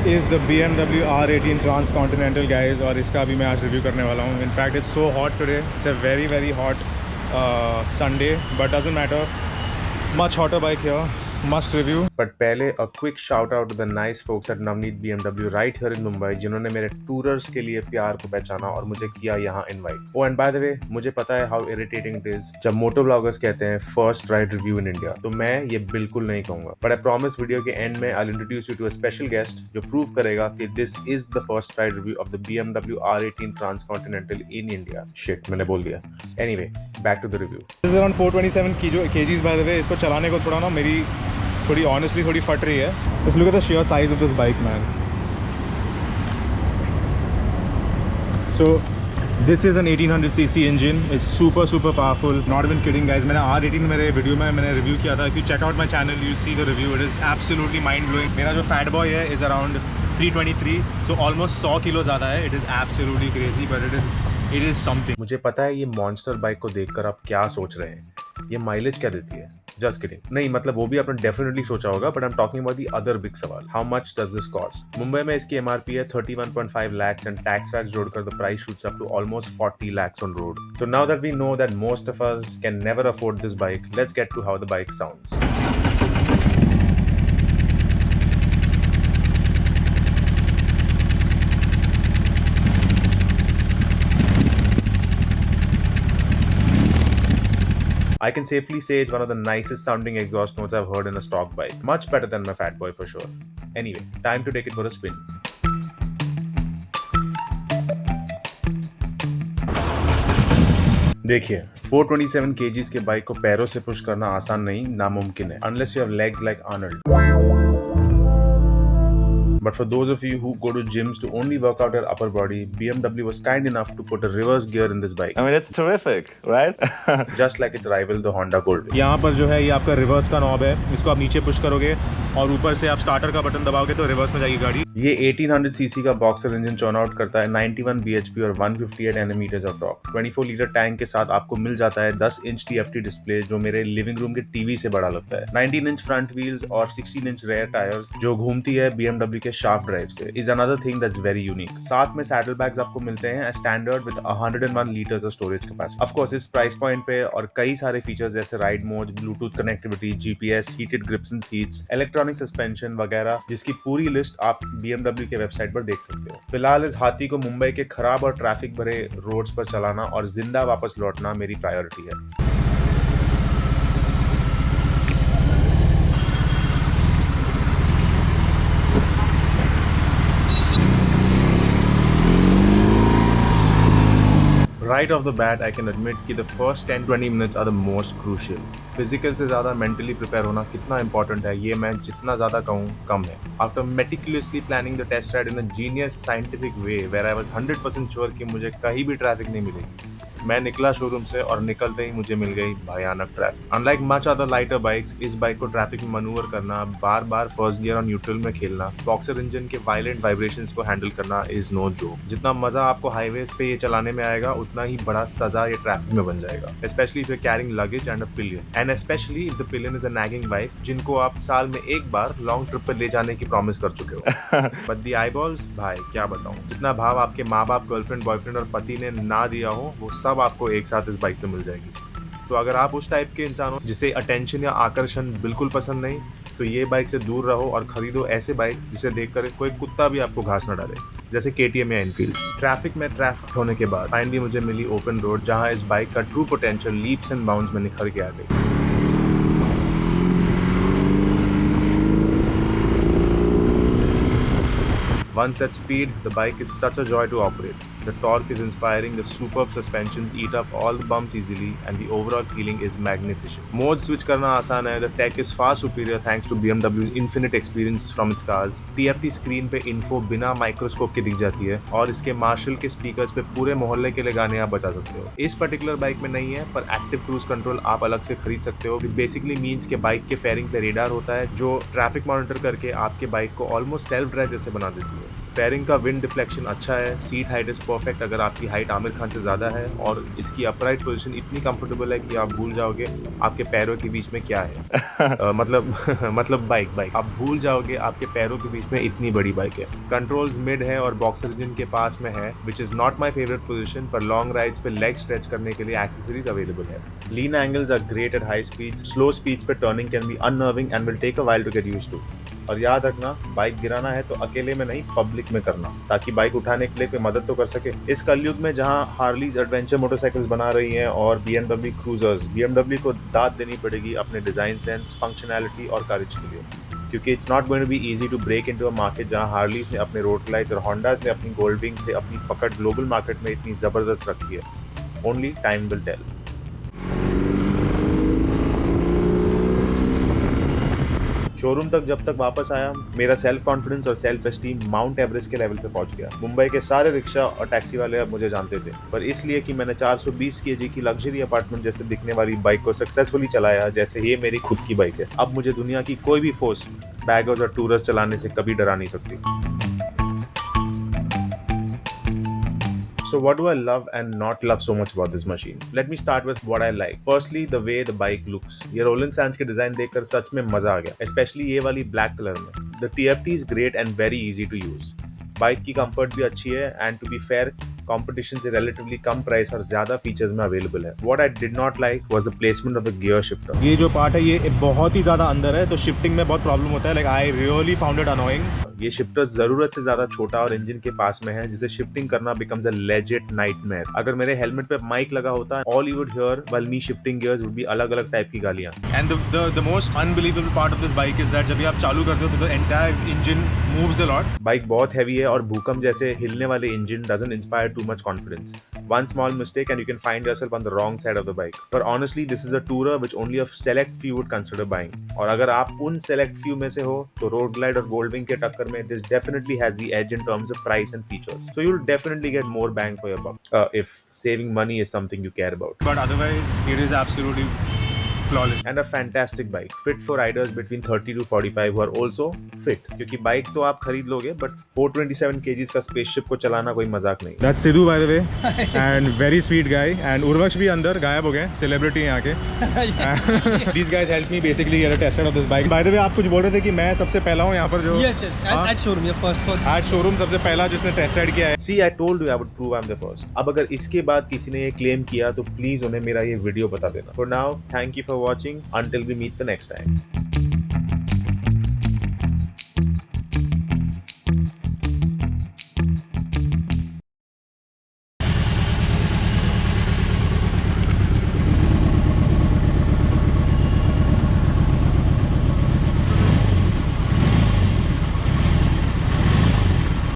Is the BMW R18 Transcontinental guys, और इसका भी मैं आज रिव्यू करने वाला हूँ. In fact it's so hot today. It's a very very hot Sunday, but doesn't matter. Much hotter bike here. Must review. But पहले a quick shout out to the nice folks at Navneet BMW right here in Mumbai जिन्होंने मेरे tourers के लिए प्यार को पहचाना और मुझे किया यहाँ invite. Oh and by the way, मुझे पता है how irritating it is जब मोटो ब्लॉगर्स कहते हैं first ride review in India. तो मैं ये बिल्कुल नहीं कहूँगा. But I promise वीडियो के एंड में I'll introduce you to a special guest जो प्रूव करेगा कि this is the first ride review of the BMW R18 Transcontinental in India. Shit, मैंने बोल दिया. Anyway, back to the review. This is around 427 kgs by the way. इसको चलाने को थोड़ा ना मेरी थोड़ी ऑनेस्टली थोड़ी फट रही है. Just look at the sheer size of this bike, man. So this is an 1800cc engine. It's super powerful. Not even kidding guys. मैंने R18 मेरे वीडियो में मैंने रिव्यू किया था. If you check out my channel, you'll see the review. It is absolutely mind blowing. मेरा जो fat boy है is around 323. So almost 100 kilo ज़्यादा है. It is absolutely crazy, but it is something. मुझे पता है ये मॉन्स्टर बाइक को देखकर आप क्या सोच रहे हैं. ये माइलेज क्या देती है? Just kidding. नहीं, मतलब वो भी आपने डेफिनेटली सोचा होगा, but I am talking about the other big सवाल. How much does this cost? Mumbai में इसकी एमआरपी है 31.5 lakhs एंड टैक्स वैक्स जोड़कर the price shoots up to almost 40 lakhs on road. So now that we know that most of us can never afford this bike, let's get to how the bike sounds. I can safely say it's one of the nicest sounding exhaust notes I've heard in a stock bike. Much better than my Fat Boy for sure. Anyway, time to take it for a spin. देखिए, 427 kgs के bike को पैरों से push करना आसान नहीं, नामुमकिन है. Unless you have legs like Arnold. But for those of you who go to gyms to only work out your upper body, BMW was kind enough to put a reverse gear in this bike. I mean, it's terrific, right? Just like its rival, the Honda Goldwing. यहाँ पर जो है ये आपका reverse का knob है. इसको आप नीचे पुश करोगे और ऊपर से आप स्टार्टर का बटन दबाओगे तो रिवर्स में जाएगी गाड़ी. ये 1800cc का बॉक्सर इंजन चर्न आउट करता है 91 bhp और 158 Nm of torque. 24 litre tank के साथ आपको मिल जाता है 10 इंच TFT डिस्प्ले जो मेरे लिविंग रूम के टीवी से बड़ा लगता है. 19 इंच फ्रंट व्हील्स और 16 इंच रेयर टायर्स जो घूमती है BMW के शाफ्ट ड्राइव से is another thing that's very unique. साथ में सैडल बैग्स आपको मिलते हैं standard with 101 litres of storage capacity. Of course इस प्राइस पॉइंट पे और कई सारे फीचर्स जैसे ride mode, Bluetooth connectivity, GPS, heated grips and seats, electronic suspension वगैरह जिसकी पूरी लिस्ट आप BMW के वेबसाइट पर देख सकते हो. फिलहाल इस हाथी को मुंबई के खराब और ट्रैफिक भरे रोड्स पर चलाना और जिंदा वापस लौटना मेरी प्रायोरिटी है. Right off the bat, I can admit कि the first 10-20 minutes are the most crucial. Physical से ज़्यादा mentally prepare होना कितना important है ये मैं जितना ज़्यादा कहूँ कम है. After meticulously planning the test ride in a genius scientific way where I was 100% sure कि मुझे कहीं भी ट्रैफिक नहीं मिलेगी, मैं निकला शोरूम से और निकलते ही मुझे मिल गई भयानक traffic. Unlike much other lighter bikes, इस बाइक को ट्रैफिक में मनूवर करना, बार बार फर्स्ट गियर और न्यूट्रल में खेलना, बॉक्सर इंजन के वायलेंट वाइब्रेशंस को हैंडल करना इज नो जोक. जितना मजा आपको हाईवेज पे ये चलाने में आएगा उतना ही बड़ा सजा ये ट्रैफिक में बन जाएगा. Especially if you're carrying luggage and a pillion. And especially if the pillion is a nagging wife जिनको आप साल में एक बार लॉन्ग ट्रिप पे ले जाने की प्रॉमिस कर चुके हो. But the eyeballs, भाई क्या बताऊं, जितना भाव आपके माँ बाप, गर्लफ्रेंड, बॉयफ्रेंड और पति ने ना दिया हो वो सब आपको एक साथ इस बाइक पे मिल जाएगी. तो अगर आप उस टाइप के इंसान हो जिसे अटेंशन या आकर्षण बिल्कुल पसंद नहीं, तो ये बाइक से दूर रहो और खरीदो ऐसे बाइक्स जिसे देखकर कोई कुत्ता भी आपको घास न डाले, जैसे KTM या एनफील्ड. ट्रैफिक में ट्रैफिक होने के बाद फाइनली मुझे मिली ओपन रोड जहां इस बाइक का true potential leaps and bounds में निखर के आ गई. Once at speed, the bike is such a joy to operate. The torque is inspiring, the superb suspensions eat up all the bumps easily, and the overall feeling is magnificent. Mode switch करना आसान है. The tech is far superior thanks to BMW's infinite experience from its cars. TFT screen पे info बिना microscope के दिख जाती है और इसके मार्शल के स्पीकर्स पे पूरे मोहल्ले के लिए गाने आप बजा सकते हो. इस पर्टिकुलर बाइक में नहीं है, पर एक्टिव क्रूज कंट्रोल आप अलग से खरीद सकते हो. बेसिकली मीन्स के बाइक के फेयरिंग पे रेडार होता है जो ट्रैफिक मॉनिटर करके आपके बाइक को ऑलमोस्ट सेल्फ ड्राइव जैसे बना देती है. फेयरिंग का विंड डिफ्लेक्शन अच्छा है, सीट हाइट इज परफेक्ट अगर आपकी हाइट आमिर खान से ज़्यादा है, और इसकी अपराइट पोजीशन इतनी कंफर्टेबल है कि आप भूल जाओगे आपके पैरों के बीच में क्या है। मतलब बाइक आप भूल जाओगे आपके पैरों के बीच में इतनी बड़ी बाइक है। कंट्रोल्स मिड है और बॉक्सर इंजन के पास में है, which is not my favourite position, पर लॉन्ग राइड्स पे लेग स्ट्रेच करने के लिए एक्सेसरीज अवेलेबल है। Lean angles are great at high speed, slow speed पे turning can be unnerving and will take a while to get used to. और याद रखना, बाइक गिराना है तो अकेले में नहीं, पब्लिक में करना, ताकि बाइक उठाने के लिए कोई मदद तो कर सके। इस कलयुग में जहां हार्लीज एडवेंचर मोटरसाइकिल्स बना रही हैं और BMW क्रूजर्स, BMW को दाद देनी पड़ेगी अपने डिजाइन सेंस, फंक्शनैलिटी और करेज के लिए, क्योंकि it's not going to be easy to break into a market जहां हार्लीज ने अपने रोड ग्लाइड्स और होंडाज ने अपनी गोल्डविंग से अपनी पकड़ ग्लोबल मार्केट में इतनी जबरदस्त रखी है। Only time will tell. Showroom तक जब तक वापस आया, मेरा सेल्फ कॉन्फिडेंस और सेल्फ एस्टीम माउंट एवरेस्ट के लेवल पे पहुंच गया। मुंबई के सारे रिक्शा और टैक्सी वाले अब मुझे जानते थे, पर इसलिए कि मैंने 420 kg की लग्जरी अपार्टमेंट जैसे दिखने वाली बाइक को सक्सेसफुली चलाया जैसे ये मेरी खुद की बाइक है। अब मुझे दुनिया की कोई भी फोर्स बैगर्स और टूरर्स चलाने से कभी डरा नहीं सकती। So what do I love and not love so much about this machine? Let me start with what I like. Firstly, the way the bike looks. ये रोलिंग सैंड्स के design देखकर सच में मजा आ गया, especially ये वाली ब्लैक कलर में। The TFT is great and very easy to use. Bike की कंफर्ट भी अच्छी है and to be fair competition से रिलेटिवली कम प्राइस और ज्यादा फीचर्स में अवेलेबल है। What I did not like was the placement of the gear shifter. ये जो पार्ट है ये बहुत ही ज़्यादा अंदर है, तो शिफ्टिंग में बहुत प्रॉब्लम होता है। Like I really found it annoying. ये शिफ्टर जरूरत से ज्यादा छोटा और इंजन के पास में है, जिसे शिफ्टिंग करना बिकम्स अ लेजिट नाइटमेयर। अगर मेरे हेलमेट पे माइक लगा होता, all you would hear while me shifting gears would be अलग अलग टाइप की गालियां। And the most unbelievable part of this bike is that जब भी आप चालू करते हो तो the entire engine moves a lot. Bike बहुत हैवी है और भूकंप जैसे हिलने वाले engine doesn't inspire too much confidence. One small mistake and you can find yourself on the wrong side of the bike. But honestly, this is a tourer which only a select few would consider buying. और अगर आप उन select few में से हो, तो Road Glide और Goldwing के टक्कर में this definitely has the edge in terms of price and features. So you'll definitely get more bang for your buck if saving money is something you care about. But otherwise, it is absolutely flawless. And a fantastic bike, fit for riders between 30 to 45 who are also fit. क्योंकि bike तो आप खरीद लोगे, but 427 kgs का spaceship को चलाना कोई मजाक नहीं। That's Sidhu by the way, and very sweet guy. And Urvaksh भी अंदर गायब हो गए, celebrity यहाँ के। These guys helped me basically get a test ride of this bike. By the way, आप कुछ बोल रहे थे कि मैं सबसे पहला हूँ यहाँ पर जो। Yes, at showroom, yeah, first. At showroom सबसे पहला जिसने टेस्ट राइड किया है। See, I told you I would prove I'm the first. अब अगर इसके बाद किसी ने ये क्लेम किया तो प्लीज उन्हें मेरा ये वीडियो बता देना। For now, thank you for watching. Until we meet the next time.